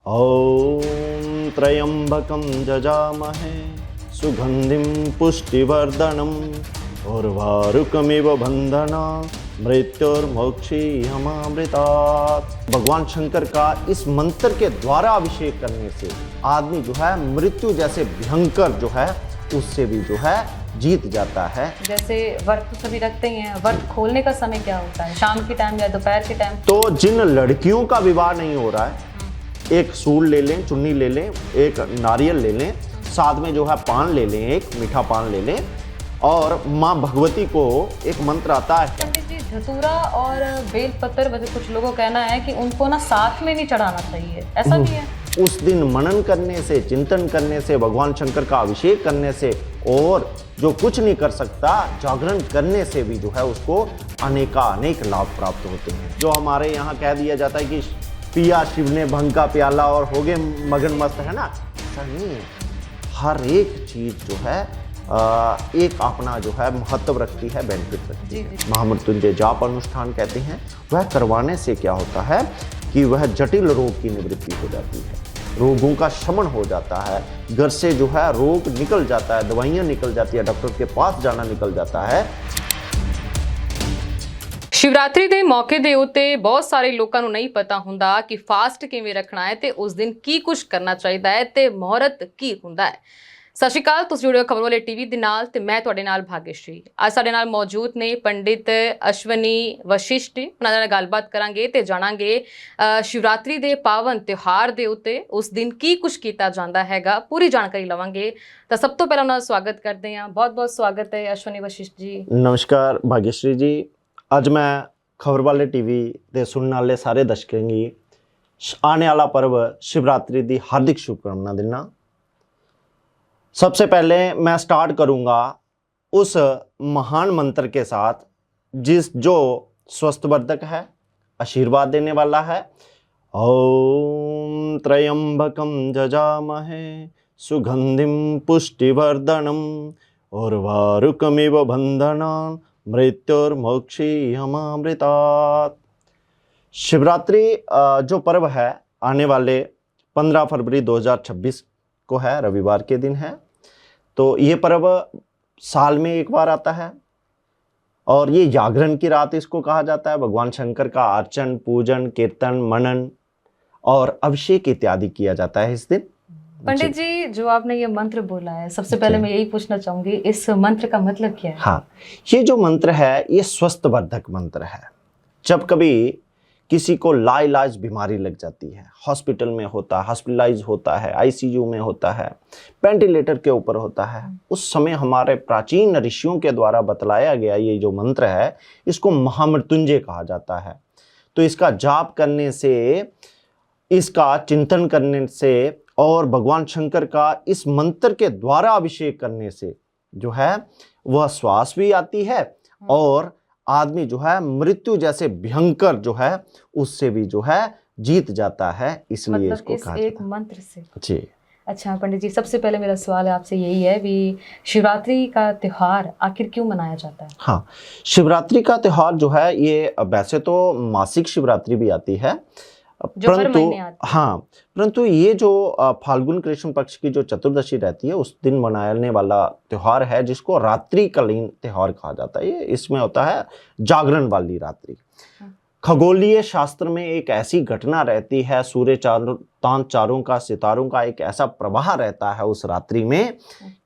ॐ त्र्यम्बकं जजामहे सुगन्धिं पुष्टिवर्धनम् उर्वारुकमिव बन्धनात् मृत्युर्मोक्षीयमामृतात्। भगवान शंकर का इस मंत्र के द्वारा अभिषेक करने से आदमी जो है मृत्यु जैसे भयंकर जो है उससे भी जो है जीत जाता है। जैसे व्रत तो सभी रखते ही हैं, व्रत खोलने का समय क्या होता है? शाम के टाइम या दोपहर के टाइम? तो जिन लड़कियों का विवाह नहीं हो रहा है, एक सूल ले लें, चुन्नी ले लें, एक नारियल ले लें, साथ में जो है पान ले लें, एक मीठा पान ले लें, और माँ भगवती को एक मंत्र आता है। पंडित जी, धतूरा और बेलपत्र वैसे कुछ लोगों का कहना है कि उनको ना साथ में नहीं चढ़ाना चाहिए, ऐसा भी है? उस दिन मनन करने से, चिंतन करने से, भगवान शंकर का अभिषेक करने से, और जो कुछ नहीं कर सकता जागरण करने से भी जो है उसको अनेक लाभ प्राप्त होते हैं। जो हमारे यहाँ कह दिया जाता है कि पिया शिव ने भंग का प्याला और हो गए मगन मस्त, है ना, ऐसा नहीं है। हर एक चीज जो है एक अपना जो है महत्व रखती है, बेनिफिट रखती है। महामृत्युंजय जाप अनुष्ठान कहते हैं, वह करवाने से क्या होता है कि वह जटिल रोग की निवृत्ति हो जाती है, रोगों का शमन हो जाता है, घर से जो है रोग निकल जाता है, दवाइयाँ निकल जाती है, डॉक्टर के पास जाना निकल जाता है। शिवरात्रि ਦੇ ਮੌਕੇ ਦੇ ਉੱਤੇ ਬਹੁਤ ਸਾਰੇ ਲੋਕਾਂ ਨੂੰ ਨਹੀਂ ਪਤਾ ਹੁੰਦਾ ਕਿ ਫਾਸਟ ਕਿਵੇਂ ਰੱਖਣਾ ਹੈ ਤੇ ਉਸ ਦਿਨ ਕੀ ਕੁਝ ਕਰਨਾ ਚਾਹੀਦਾ ਹੈ ਤੇ ਮੁਹੂਰਤ ਕੀ ਹੁੰਦਾ ਹੈ। ਸਤਿ ਸ਼੍ਰੀ ਅਕਾਲ, ਤੁਸੀਂ ਜੁੜੇ ਹੋ ਖਬਰ ਵਾਲੇ ਟੀਵੀ ਦੇ ਨਾਲ ਤੇ ਮੈਂ ਤੁਹਾਡੇ ਨਾਲ ਭਾਗਿਆਸ਼੍ਰੀ। ਅੱਜ ਸਾਡੇ ਨਾਲ ਮੌਜੂਦ ਨੇ ਪੰਡਿਤ ਅਸ਼ਵਨੀ ਵਸ਼ਿਸ਼ਟ। ਉਹਨਾਂ ਨਾਲ ਗੱਲਬਾਤ ਕਰਾਂਗੇ ਤੇ ਜਾਣਾਂਗੇ ਸ਼ਿਵਰਾਤਰੀ ਦੇ ਪਾਵਨ ਤਿਉਹਾਰ ਦੇ ਉੱਤੇ ਉਸ ਦਿਨ ਕੀ ਕੁਝ ਕੀਤਾ ਜਾਂਦਾ ਹੈਗਾ, ਪੂਰੀ ਜਾਣਕਾਰੀ ਲਵਾਂਗੇ। ਤਾਂ ਸਭ ਤੋਂ ਪਹਿਲਾਂ ਉਹਨਾਂ ਦਾ ਸਵਾਗਤ ਕਰਦੇ ਹਾਂ। ਬਹੁਤ ਬਹੁਤ ਸਵਾਗਤ ਹੈ ਅਸ਼ਵਨੀ ਵਸ਼ਿਸ਼ਟ ਜੀ। नमस्कार भाग्यश्री जी। ਅੱਜ ਮੈਂ ਖਬਰ ਵਾਲੇ ਟੀਵੀ ਦੇ ਸੁਣਨ ਵਾਲੇ ਸਾਰੇ ਦਰਸ਼ਕਾਂ ਨੂੰ आने वाला पर्व शिवरात्रि की हार्दिक शुभकामना देना। सबसे पहले मैं स्टार्ट करूंगा उस महान मंत्र के साथ जो स्वस्थवर्धक है, आशीर्वाद देने वाला है। ॐ त्र्यम्बकं जजामहे सुगंधिं पुष्टिवर्धनम् उर्वारुकमिव बन्धनान् मृत्युर्मोक्षीयमामृतात्। शिवरात्रि जो पर्व है आने वाले 15 फरवरी 2026 को है, रविवार के दिन है। तो ये पर्व साल में एक बार आता है और ये जागरण की रात इसको कहा जाता है। भगवान शंकर का अर्चन, पूजन, कीर्तन, मनन और अभिषेक इत्यादि किया जाता है इस दिन। पंडित जी, जो आपने ये मंत्र बोला है, सबसे पहले मैं यही पूछना चाहूंगी, इस मंत्र का मतलब क्या है? हाँ, ये जो मंत्र है ये स्वस्थवर्धक मंत्र है। जब कभी किसी को लाइलाज बीमारी लग जाती है, हॉस्पिटल में होता है, हॉस्पिटलाइज होता है, आईसीयू में होता है, वेंटिलेटर के ऊपर होता है, उस समय हमारे प्राचीन ऋषियों के द्वारा बतलाया गया ये जो मंत्र है इसको महामृत्युंजय कहा जाता है। तो इसका जाप करने से, इसका चिंतन करने से और भगवान शंकर का इस मंत्र के द्वारा अभिषेक करने से जो है वह श्वास भी आती है और आदमी जो है मृत्यु जैसे भयंकर जो है उससे भी जो है जीत जाता है। इसलिए मतलब इसको इस कहा एक जाता है। मंत्र से। जी अच्छा पंडित जी, सबसे पहले मेरा सवाल है आपसे यही है भी शिवरात्रि का त्योहार आखिर क्यों मनाया जाता है? हाँ, शिवरात्रि का त्योहार जो है ये वैसे तो मासिक शिवरात्रि भी आती है, परंतु हाँ, परंतु ये जो फाल्गुन कृष्ण पक्ष की जो चतुर्दशी रहती है उस दिन मनाने वाला त्योहार है, जिसको रात्रिकालीन त्योहार कहा जाता है। ये इसमें होता है जागरण वाली रात्रि। खगोलीय शास्त्र में एक ऐसी घटना रहती है, सूर्य चारों का, सितारों का एक ऐसा प्रवाह रहता है उस रात्रि में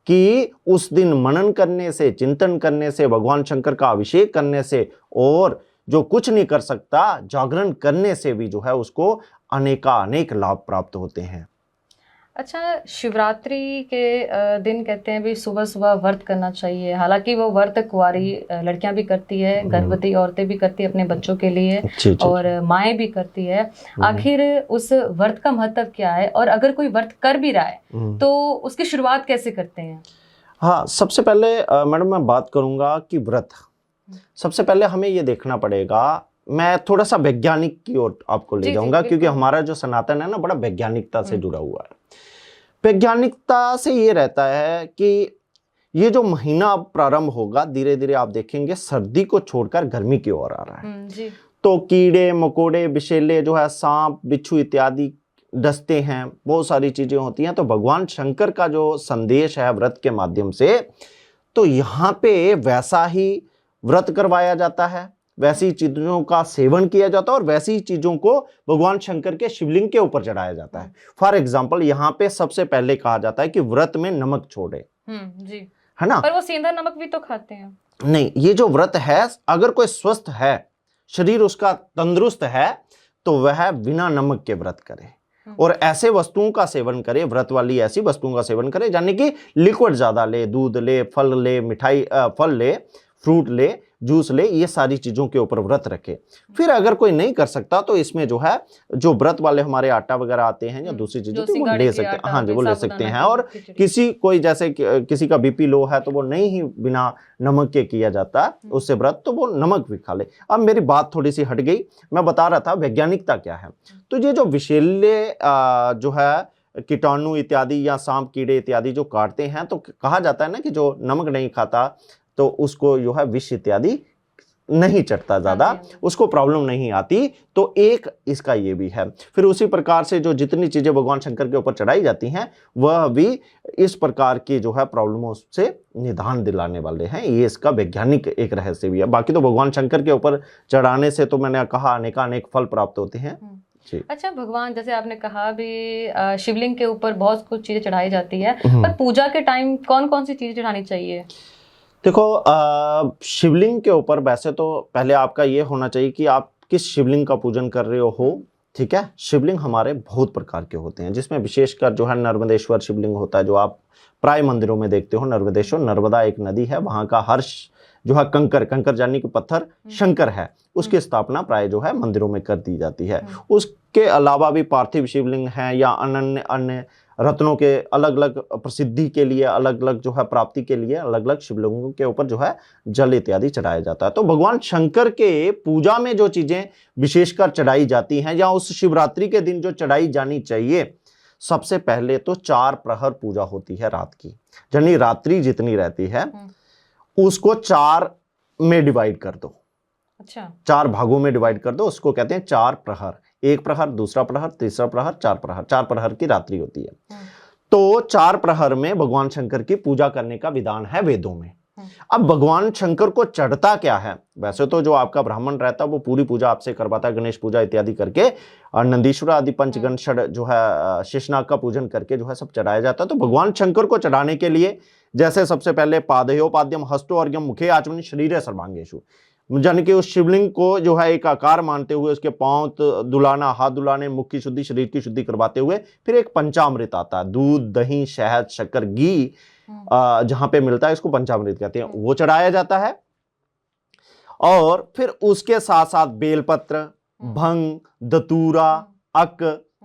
कि उस दिन मनन करने से, चिंतन करने से, भगवान शंकर का अभिषेक करने से और जो कुछ नहीं कर सकता जागरण करने से भी जो है उसको अनेक लाभ प्राप्त होते हैं। अच्छा, शिवरात्रि के दिन कहते हैं भी सुबह सुबह व्रत करना चाहिए। हालांकि वो व्रत कुंवारी लड़कियां भी करती है, गर्भवती औरतें भी करती है अपने बच्चों के लिए, और माएँ भी करती है। आखिर उस व्रत का महत्व क्या है, और अगर कोई व्रत कर भी रहा है तो उसकी शुरुआत कैसे करते हैं? हाँ, सबसे पहले मैडम मैं बात करूंगा कि व्रत, सबसे पहले हमें ये देखना पड़ेगा। मैं थोड़ा सा वैज्ञानिक की ओर आपको ले जाऊंगा क्योंकि हमारा जो सनातन है ना बड़ा वैज्ञानिकता से जुड़ा हुआ है। वैज्ञानिकता से ये रहता है कि ये जो महीना प्रारंभ होगा धीरे धीरे आप देखेंगे सर्दी को छोड़कर गर्मी की ओर आ रहा है। जी। तो कीड़े मकोड़े विषैले जो है सांप बिच्छू इत्यादि डसते हैं, बहुत सारी चीजें होती हैं। तो भगवान शंकर का जो संदेश है व्रत के माध्यम से, तो यहाँ पे वैसा ही व्रत करवाया जाता है, वैसी चीजों का सेवन किया जाता है और वैसी चीजों को भगवान शंकर के शिवलिंग के ऊपर चढ़ाया जाता है। फॉर एग्जाम्पल यहाँ पे सबसे पहले कहा जाता है कि व्रत में नमक छोड़े, जी, है ना। पर वो सेंधा नमक भी तो खाते हैं। नहीं, ये जो व्रत है, अगर कोई स्वस्थ है, शरीर उसका तंदुरुस्त है, तो वह बिना नमक के व्रत करे और ऐसे वस्तुओं का सेवन करे, व्रत वाली ऐसी वस्तुओं का सेवन करे, यानी कि लिक्विड ज्यादा ले, दूध ले, फल ले, मिठाई फल ले, फ्रूट ले, जूस ले, ये सारी चीजों के ऊपर व्रत रखे। फिर अगर कोई नहीं कर सकता तो इसमें जो है, जो व्रत वाले हमारे आटा वगैरह आते हैं या दूसरी चीजें, तो वो ले सकते हैं। हाँ जी, वो ले सकते हैं। और किसी कोई जैसे किसी का बीपी लो है तो वो नहीं ही बिना नमक के किया जाता उससे व्रत, तो वो नमक भी खा ले। अब मेरी बात थोड़ी सी हट गई, मैं बता रहा था वैज्ञानिकता क्या है। तो ये जो विषैले जो है कीटाणु इत्यादि या सांप कीड़े इत्यादि जो काटते हैं, तो कहा जाता है ना कि जो नमक नहीं खाता तो उसको जो है विष इत्यादि नहीं चढ़ता ज्यादा, उसको प्रॉब्लम नहीं आती। तो एक इसका ये भी है। फिर उसी प्रकार से जो जितनी चीजें भगवान शंकर के ऊपर चढ़ाई जाती हैं वह भी इस प्रकार की जो है प्रॉब्लमों से निदान दिलाने वाले हैं। ये इसका वैज्ञानिक एक रहस्य भी है। बाकी तो भगवान शंकर के ऊपर चढ़ाने से तो मैंने कहा अनेक फल प्राप्त होते हैं। अच्छा, भगवान जैसे आपने कहा भी शिवलिंग के ऊपर बहुत कुछ चीजें चढ़ाई जाती है, पर पूजा के टाइम कौन कौन सी चीजें चढ़ानी चाहिए? देखो, शिवलिंग के ऊपर वैसे तो पहले आपका ये होना चाहिए कि आप किस शिवलिंग का पूजन कर रहे हो। ठीक है, शिवलिंग हमारे बहुत प्रकार के होते हैं, जिसमें विशेषकर जो है नर्मदेश्वर शिवलिंग होता है, जो आप प्राय मंदिरों में देखते हो। नर्मदेश्वर, नर्मदा एक नदी है, वहां का हर जो है कंकर यानी कि पत्थर शंकर है, उसकी स्थापना प्राय जो है मंदिरों में कर दी जाती है। उसके अलावा भी पार्थिव शिवलिंग है या अन्य अन्य रत्नों के अलग अलग प्रसिद्धि के लिए, अलग अलग जो है प्राप्ति के लिए अलग अलग शिवलिंगों के ऊपर जो है जल इत्यादि चढ़ाया जाता है। तो भगवान शंकर के पूजा में जो चीजें विशेषकर चढ़ाई जाती हैं या उस शिवरात्रि के दिन जो चढ़ाई जानी चाहिए, सबसे पहले तो 4 प्रहर पूजा होती है रात की, यानी रात्रि जितनी रहती है उसको 4 में डिवाइड कर दो। अच्छा, 4 भागों में डिवाइड कर दो, उसको कहते हैं 4 प्रहर। 1 प्रहर, दूसरा प्रहर, तीसरा प्रहर, 4 प्रहर। 4 प्रहर की रात्रि होती है। तो 4 प्रहर में भगवान शंकर की पूजा करने का विधान है वेदों में। अब भगवान शंकर को चढ़ता क्या है? वैसे तो जो आपका ब्राह्मण रहता है वो पूरी पूजा आपसे करवाता है, गणेश पूजा इत्यादि करके, और नंदीश्वर आदि पंचगण षड जो है शेषनाग का पूजन करके जो है सब चढ़ाया जाता है। तो भगवान शंकर को चढ़ाने के लिए जैसे सबसे पहले पादयोपाद्यम हस्तो अर्घ्यम मुखे आचमनी शरीर सर्वांगेषु, यानी कि उस शिवलिंग को जो है एक आकार मानते हुए उसके पांव दुलाना, हाथ दुलाने, मुख की शुद्धि, शरीर की शुद्धि करवाते हुए फिर एक पंचामृत आता है, दूध, दही, शहद, शक्कर, घी जहां पे मिलता है इसको पंचामृत कहते हैं, वो चढ़ाया जाता है। और फिर उसके साथ साथ बेलपत्र, भंग, दतूरा, अक,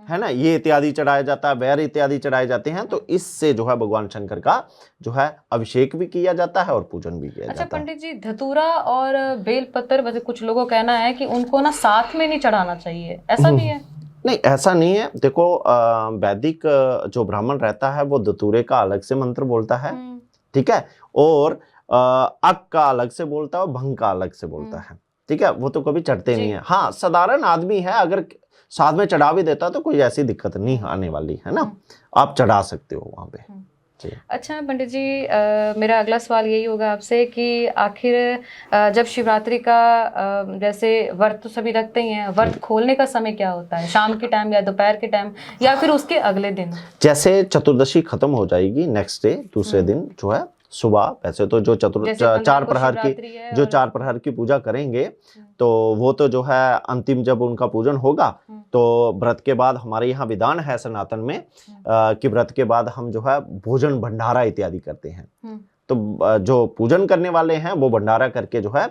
है ना, ये इत्यादि चढ़ाया जाता है, वैर इत्यादि चढ़ाए जाते हैं। तो इससे जो है भगवान शंकर का जो है अभिषेक भी किया जाता है और पूजन भी किया जाता है। अच्छा पंडित जी, धतूरा और बेलपत्र, वैसे कुछ लोगों का कहना है कि उनको ना साथ में नहीं चढ़ाना चाहिए, ऐसा भी है? नहीं, ऐसा नहीं है। देखो, वैदिक जो ब्राह्मण रहता है वो धतूरे का अलग से मंत्र बोलता है, ठीक है, और अक का अलग से बोलता है और भंग का अलग से बोलता है, ठीक है, वो तो कभी चढ़ते नहीं है। हाँ, साधारण आदमी है अगर साथ में चढ़ा भी देता तो कोई ऐसी दिक्कत नहीं आने वाली है ना, आप चढ़ा सकते हो वहां पे। अच्छा पंडित जी, मेरा अगला सवाल यही होगा आपसे कि आखिर जब शिवरात्रि का जैसे व्रत तो सभी रखते ही हैं, व्रत खोलने का समय क्या होता है? शाम के टाइम या दोपहर के टाइम या फिर उसके अगले दिन? जैसे चतुर्दशी खत्म हो जाएगी, नेक्स्ट डे दूसरे दिन जो है सुबह, वैसे तो जो 4 प्रहर की पूजा करेंगे तो वो तो जो है अंतिम जब उनका पूजन होगा तो व्रत के बाद हमारे यहाँ विधान है सनातन में कि व्रत के बाद हम जो है भोजन भंडारा इत्यादि करते हैं। तो जो पूजन करने वाले हैं वो भंडारा करके जो है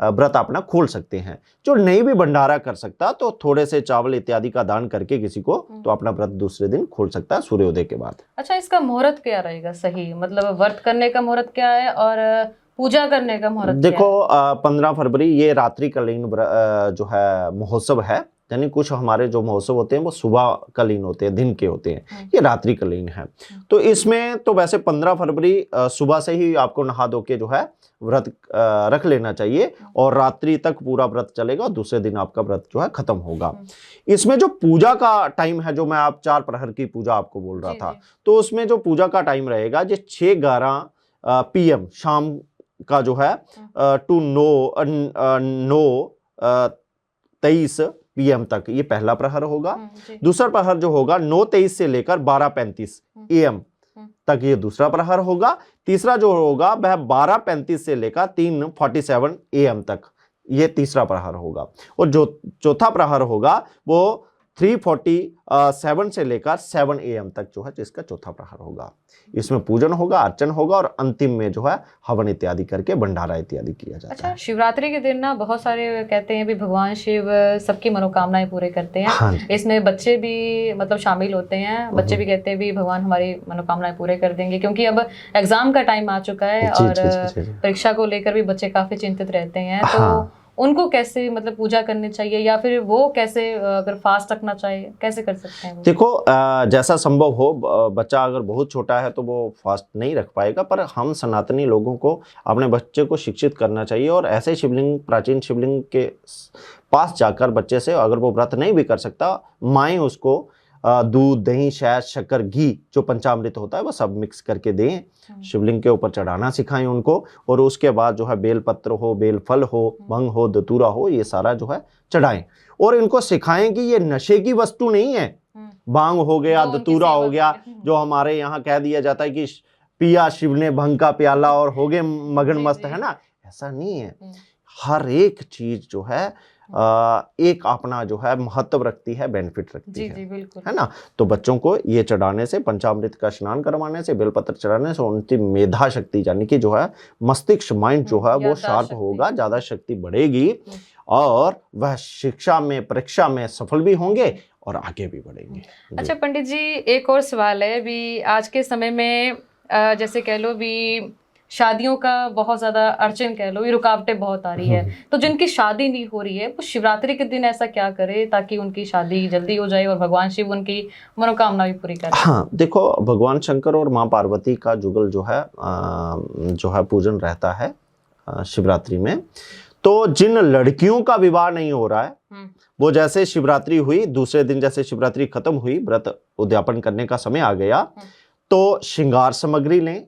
व्रत अपना खोल सकते हैं। जो नहीं भी भंडारा कर सकता तो थोड़े से चावल इत्यादि का दान करके किसी को तो अपना व्रत दूसरे दिन खोल सकता है सूर्योदय के बाद। अच्छा, इसका मुहूर्त क्या रहेगा सही, मतलब व्रत करने का मुहूर्त क्या है और पूजा करने का मुहूर्त? देखो, 15 फरवरी ये रात्रिकालीन जो है महोत्सव है, यानी कुछ हमारे जो महोत्सव होते हैं वो सुबह कालीन होते हैं, दिन के होते हैं, ये रात्रि कालीन है। तो इसमें तो वैसे 15 फरवरी सुबह से ही आपको नहा धो के जो है व्रत रख लेना चाहिए और रात्रि तक पूरा व्रत चलेगा और दूसरे दिन आपका व्रत जो है खत्म होगा। इसमें जो पूजा का टाइम है, जो मैं आप 4 प्रहर की पूजा आपको बोल रहा था, तो उसमें जो पूजा का टाइम रहेगा जो 6:11 PM शाम का जो है टू 9:23 PM तक ये पहला प्रहर होगा। दूसरा प्रहर जो होगा 9:23 से लेकर 12:35 AM तक ये दूसरा प्रहर होगा। तीसरा जो होगा वह 12:35 से लेकर 3:47 AM तक ये तीसरा प्रहर होगा। और जो चौथा प्रहर होगा वो 3:47 से लेकर 7 AM तक जो है जिसका चौथा प्रहर होगा। इसमें पूजन होगा, अर्चन होगा और अंतिम में जो है हवन इत्यादि करके भंडारा इत्यादि किया जाता है। अच्छा, शिवरात्रि के दिन ना बहुत सारे कहते हैं भी भगवान शिव सबकी मनोकामनाएं पूरे करते हैं। हाँ। इसमें बच्चे भी मतलब शामिल होते हैं। बच्चे भी कहते हैं भी भगवान हमारी मनोकामनाएं पूरे कर देंगे, क्योंकि अब एग्जाम का टाइम आ चुका है और परीक्षा को लेकर भी बच्चे काफी चिंतित रहते हैं। तो उनको कैसे मतलब पूजा करनी चाहिए, या फिर वो कैसे अगर फास्ट रखना चाहिए कैसे कर सकते हैं वो? देखो, जैसा संभव हो, बच्चा अगर बहुत छोटा है तो वो फास्ट नहीं रख पाएगा, पर हम सनातनी लोगों को अपने बच्चे को शिक्षित करना चाहिए और ऐसे शिवलिंग, प्राचीन शिवलिंग के पास जाकर बच्चे से, अगर वो व्रत नहीं भी कर सकता, माएँ उसको दूध, दही, शहद, शक्कर, घी जो पंचामृत होता है वो सब मिक्स करके दें, शिवलिंग के ऊपर चढ़ाना सिखाएं उनको। और उसके बाद जो है बेल पत्र हो, बेल फल हो, भंग हो, धतूरा हो, ये सारा जो है चढ़ाएं और इनको सिखाएं कि ये नशे की वस्तु नहीं है। भांग हो गया, धतूरा हो गया, जो हमारे यहाँ कह दिया जाता है कि पिया शिव ने भंग का प्याला और हो गए मगन मस्त, है ना, ऐसा नहीं है। हर एक चीज जो है एक अपना जो है महत्व रखती है, बेनिफिट रखती है। जी बिल्कुल, है ना। तो बच्चों को ये चढ़ाने से, पंचामृत का स्नान करवाने से, बेलपत्र चढ़ाने से उनकी मेधा शक्ति यानी कि जो है मस्तिष्क, माइंड जो है वो शार्प होगा, ज्यादा शक्ति बढ़ेगी और वह शिक्षा में, परीक्षा में सफल भी होंगे और आगे भी बढ़ेंगे। अच्छा पंडित जी, एक और सवाल है भी, आज के समय में जैसे कह लो भी शादियों का बहुत ज्यादा अर्चन कह लो, ये रुकावटें बहुत आ रही है, तो जिनकी शादी नहीं हो रही है वो शिवरात्रि के दिन ऐसा क्या करे ताकि उनकी शादी जल्दी हो जाए और भगवान शिव उनकी मनोकामना भी पूरी करे? हाँ, देखो, भगवान शंकर और माँ पार्वती का जुगल जो है पूजन रहता है शिवरात्रि में। तो जिन लड़कियों का विवाह नहीं हो रहा है वो जैसे शिवरात्रि हुई, दूसरे दिन जैसे शिवरात्रि खत्म हुई, व्रत उद्यापन करने का समय आ गया, तो श्रृंगार सामग्री लें,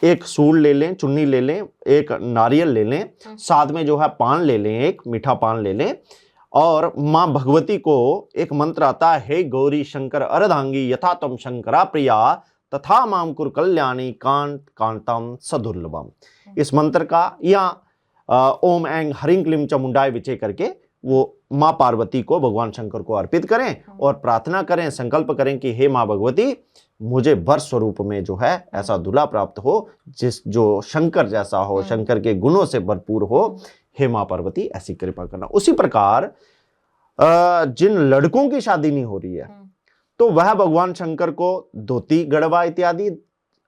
एक सूल ले लें, चुन्नी ले लें, एक नारियल ले लें, साथ में जो है पान ले लें, एक मीठा पान ले लें और माँ भगवती को एक मंत्र आता है, हे गौरी शंकर अर्धांगी यथा तम शंकरा प्रिया तथा माम कुर कल्याणी कांत कांतम सदुर्लभम। इस मंत्र का या ओम ऐं हरिं क्लीं चामुंडाय विचे करके वो माँ पार्वती को, भगवान शंकर को अर्पित करें और प्रार्थना करें, संकल्प करें कि हे माँ भगवती, मुझे वर स्वरूप में जो है ऐसा दूल्हा प्राप्त हो जो शंकर जैसा हो, शंकर के गुणों से भरपूर हो, हे माँ पार्वती ऐसी कृपा करना। उसी प्रकार जिन लड़कों की शादी नहीं हो रही है तो वह भगवान शंकर को धोती, गड़वा इत्यादि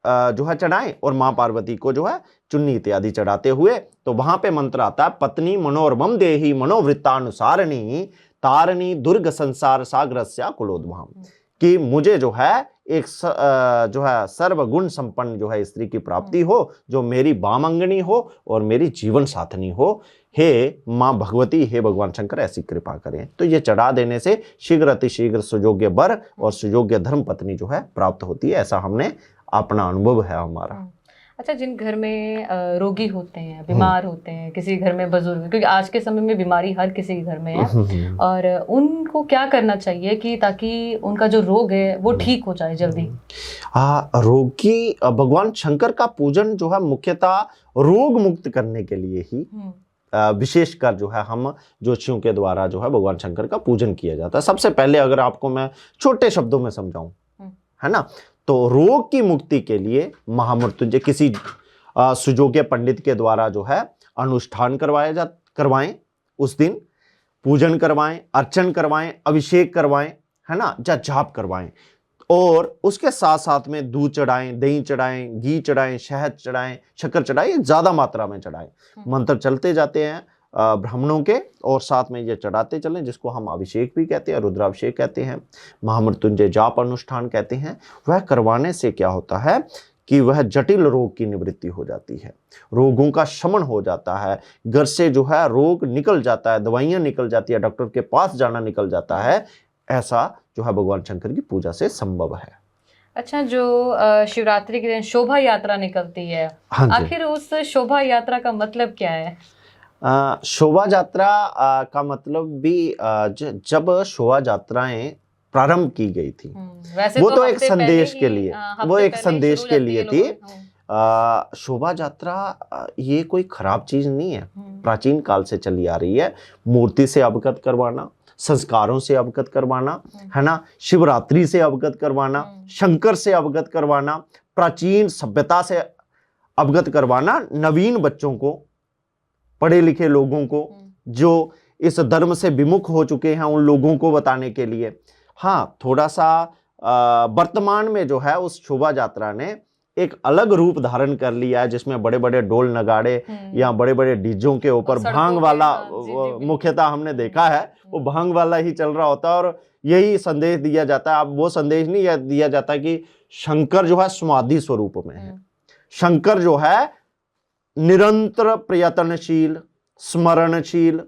जो है चढ़ाएं और माँ पार्वती को जो है चुन्नी इत्यादि चढ़ाते हुए, तो वहां पे मंत्र आता है, पत्नी मनोरमम देही मनोवृत्तानुसारिणी तारणी दुर्ग संसार सागरस्या कुलोद्भवम, कि मुझे जो है एक जो है सर्वगुण संपन्न जो है स्त्री की प्राप्ति हो, जो मेरी वामंगनी हो और मेरी जीवन साथनी हो। हे माँ भगवती, हे भगवान शंकर ऐसी कृपा करें। तो ये चढ़ा देने से शीघ्र अतिशीघ्र सुयोग्य वर और सुयोग्य धर्म पत्नी जो है प्राप्त होती है, ऐसा हमने अपना अनुभव है हमारा। अच्छा, जिन घर में रोगी होते हैं, बीमार होते हैं, किसी घर में बुजुर्ग, क्योंकि आज के समय में बीमारी हर किसी के घर में है, और उनको क्या करना चाहिए कि ताकि उनका जो रोग है वो ठीक हो जाए जल्दी? रोगी, भगवान शंकर का पूजन जो है मुख्यतः रोग मुक्त करने के लिए ही विशेषकर जो है हम ज्योतिषियों के द्वारा जो है भगवान शंकर का पूजन किया जाता है। सबसे पहले अगर आपको मैं छोटे शब्दों में समझाऊं, है ना, तो रोग की मुक्ति के लिए महामृत्युंजय किसी सुयोग्य पंडित के द्वारा जो है अनुष्ठान करवाएं, उस दिन पूजन करवाएं, अर्चन करवाएं, अभिषेक करवाएं, है ना, जाप करवाएं और उसके साथ साथ में दूध चढ़ाएं, दही चढ़ाएं, घी चढ़ाएं, शहद चढ़ाएं, शक्कर चढ़ाएं, ज्यादा मात्रा में चढ़ाएं। मंत्र चलते जाते हैं, ब्राह्मणों के, और साथ में ये चढ़ाते चलें, जिसको हम अभिषेक भी कहते हैं, रुद्राभिषेक कहते हैं, महामृत्युंजय जाप अनुष्ठान कहते हैं। वह करवाने से क्या होता है कि वह जटिल रोग की निवृत्ति हो जाती है, रोगों का शमन हो जाता है, घर से जो है रोग निकल जाता है, दवाइयाँ निकल जाती है, डॉक्टर के पास जाना निकल जाता है। ऐसा जो है भगवान शंकर की पूजा से संभव है। अच्छा, जो शिवरात्रि के दिन शोभा यात्रा निकलती है, हाँ जी। आखिर उस शोभा यात्रा का मतलब क्या है? शोभा यात्रा का मतलब भी जब शोभा यात्राएं प्रारंभ की गई थी, वैसे वो तो एक हफ्ते पहले संदेश ही, के लिए, हफ्ते वो एक पहले ही संदेश शुरू के हो जाती लिए है थी। लोगों में। शोभा यात्रा ये कोई खराब चीज नहीं है, हम्म। प्राचीन काल से चली आ रही है। मूर्ति से अवगत करवाना, संस्कारों से अवगत करवाना, है ना, शिवरात्रि से अवगत करवाना, शंकर से अवगत करवाना, प्राचीन सभ्यता से अवगत करवाना, नवीन बच्चों को, पढ़े लिखे लोगों को, जो इस धर्म से विमुख हो चुके हैं, उन लोगों को बताने के लिए। हाँ, थोड़ा सा वर्तमान में जो है उस शोभा यात्रा ने एक अलग रूप धारण कर लिया है, जिसमें बड़े बड़े ढोल नगाड़े या बड़े बड़े डीजों के ऊपर भांग वाला, मुख्यतः हमने देखा है वो भांग वाला ही चल रहा होता है, और यही संदेश दिया जाता है। अब वो संदेश नहीं दिया जाता कि शंकर जो है समाधि स्वरूप में है, शंकर जो है निरंतर प्रयत्नशील, स्मरणशील,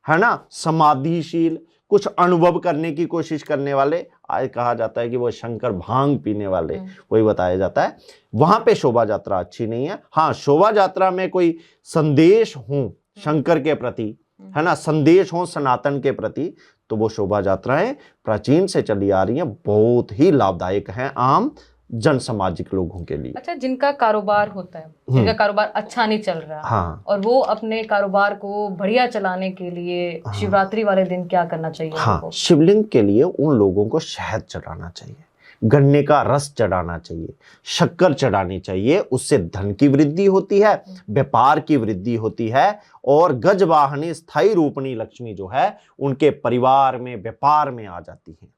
है ना, समाधिशील, कुछ अनुभव करने की कोशिश करने वाले। आज कहा जाता है कि वो शंकर भांग पीने वाले, वही बताया जाता है। वहां पे शोभा यात्रा अच्छी नहीं है। हाँ, शोभा यात्रा में कोई संदेश हो शंकर के प्रति, है ना, संदेश हो सनातन के प्रति, तो वो शोभा यात्राएं प्राचीन से चली आ रही हैं, बहुत ही लाभदायक हैं आम जन सामाजिक लोगों के लिए। अच्छा, जिनका कारोबार होता है, जिनका कारोबार अच्छा नहीं चल रहा, हाँ, और वो अपने कारोबार को बढ़िया चलाने के लिए शिवरात्रि वाले दिन क्या करना चाहिए? हाँ, शिवलिंग के लिए उन लोगों को शहद चढ़ाना चाहिए, गन्ने का रस चढ़ाना चाहिए, शक्कर चढ़ानी चाहिए। उससे धन की वृद्धि होती है, व्यापार की वृद्धि होती है, और गजवाहनी स्थायी रूपणी लक्ष्मी जो है उनके परिवार में, व्यापार में आ जाती है।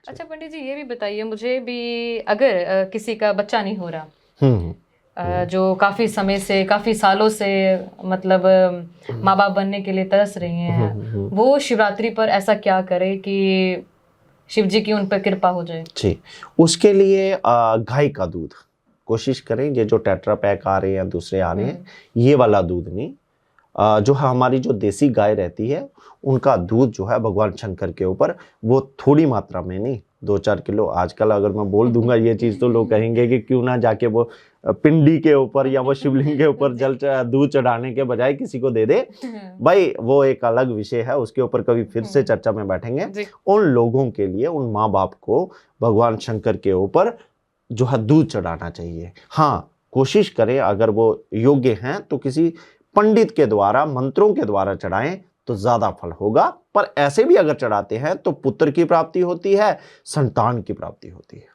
अच्छा पंडित जी, ये भी बताइए मुझे भी, अगर किसी का बच्चा नहीं हो रहा, जो काफी समय से, काफी सालों से मतलब माँ बाप बनने के लिए तरस रही हैं, वो शिवरात्रि पर ऐसा क्या करे कि शिव जी की उन पर कृपा हो जाए? जी, उसके लिए गाय का दूध कोशिश करें। ये जो टेट्रा पैक आ रहे हैं, दूसरे आ रहे हैं, ये वाला दूध नहीं, जो हमारी जो देसी गाय रहती है उनका दूध जो है भगवान शंकर के ऊपर, वो थोड़ी मात्रा में नहीं, 2-4 किलो। आजकल अगर मैं बोल दूंगा ये चीज़ तो लोग कहेंगे कि क्यों ना जाके वो पिंडी के ऊपर या वो शिवलिंग के ऊपर दूध चढ़ाने के बजाय किसी को दे दे। भाई वो एक अलग विषय है, उसके ऊपर कभी फिर से चर्चा में बैठेंगे। उन लोगों के लिए, उन माँ बाप को भगवान शंकर के ऊपर जो है दूध चढ़ाना चाहिए। हाँ, कोशिश करें अगर वो योग्य हैं तो किसी पंडित के द्वारा, मंत्रों के द्वारा चढ़ाएं तो ज्यादा फल होगा। पर ऐसे भी अगर चढ़ाते हैं तो पुत्र की प्राप्ति होती है, संतान की प्राप्ति होती है।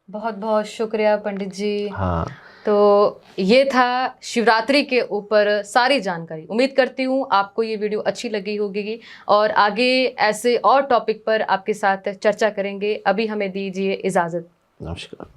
बहुत बहुत शुक्रिया पंडित जी। हाँ, तो ये था शिवरात्रि के ऊपर सारी जानकारी। उम्मीद करती हूँ आपको ये वीडियो अच्छी लगी होगी, और आगे ऐसे और टॉपिक पर आपके साथ चर्चा करेंगे। अभी हमें दीजिए इजाजत। नमस्कार।